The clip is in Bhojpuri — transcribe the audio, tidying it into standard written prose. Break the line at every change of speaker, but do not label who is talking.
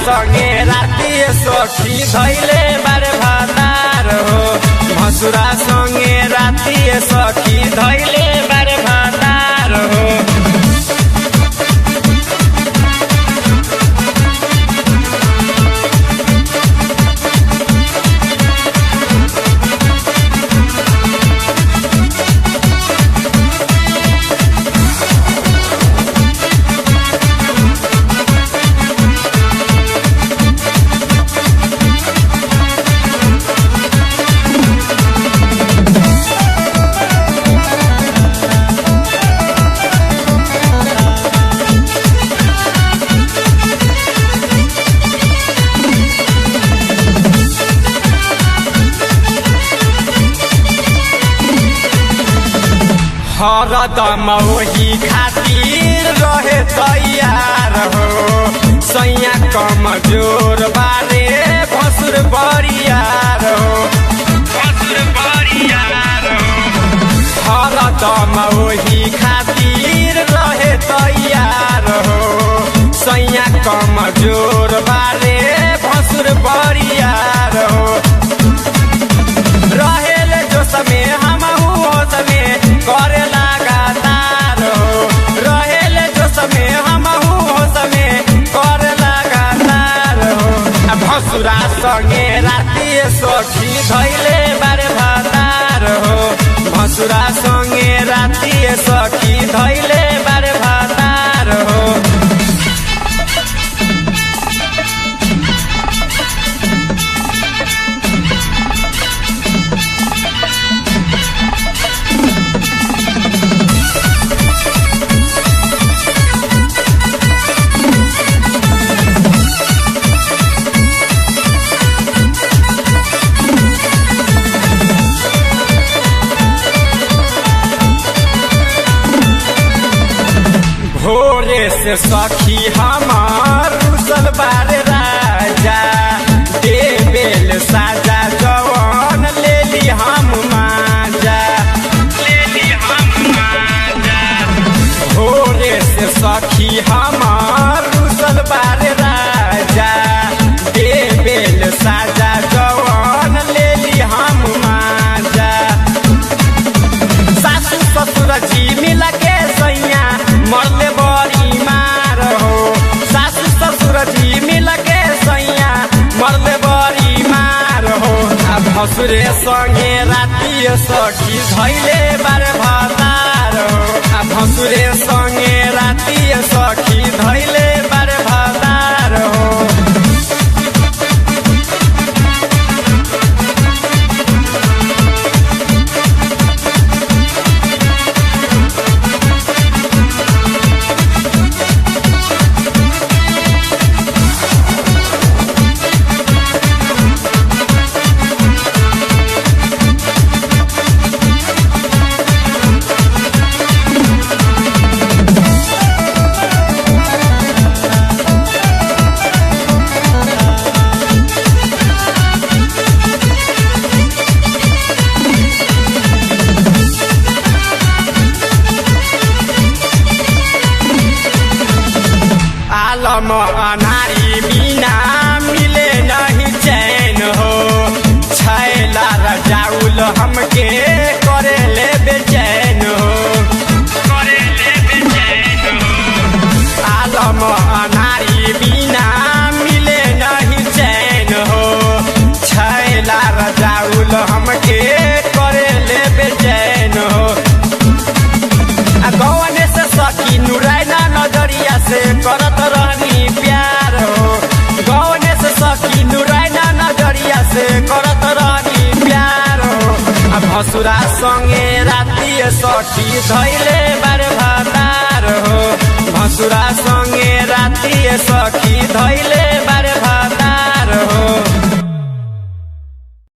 संगे राती सखी धैले बारे भातार हो। भसुरा संगे राती सखी धैले बारे भातार हो। हरदम वही खातिर रहे तैयार हो। सैया कमजोर बारे भसुर बरियार हो। हरदम वही खातिर रहे तैयार हो। सैया कमजोर बारे भसुर बरियार हो। रहेले जो समय हमहु हो समय करे लगातार हो। रहेले जो समय हमहु हो समय करे लगातार हो। भसुरा संगे राती सखी धैले बारे भातार हो। भसुरा संगे राती सखी धैले बारे भातार हो। भोरे से सखी हमार रुसल बारे राजा। देवेल साजा जवान लेली हम माजा। भोरे से सखी हमार रुसल बारे राजा। देवेल साजा जवान लेली हम माजा। सासू ससुर जी मिला के सैया मरले बड़ी मार हो। सासू ससुर जी मिल के सैया मरले बड़ी मार हो। भसुरे संगे राती सखी धैले बारे भातार हो। भसुरे संगे राती सखी धैले बारे भातार हो। आलम अनारी बिना मिले नहीं चैन हो। छैला रजाउल हमके करे ले बेचैन हो। आलम अनारी बिना मिले नहीं चैन हो। छैला रजाउल हमके करे ले बेचैन हो। गौन से सखी नुरैना नजरिया से करत रहनी प्यार हो। गौन से सखी नुरैना नजरिया से करत रहनी प्यार हो। भसुरा संगे राती सखी धैले बारे भातार हो। भसुरा संगे राती सखी धैले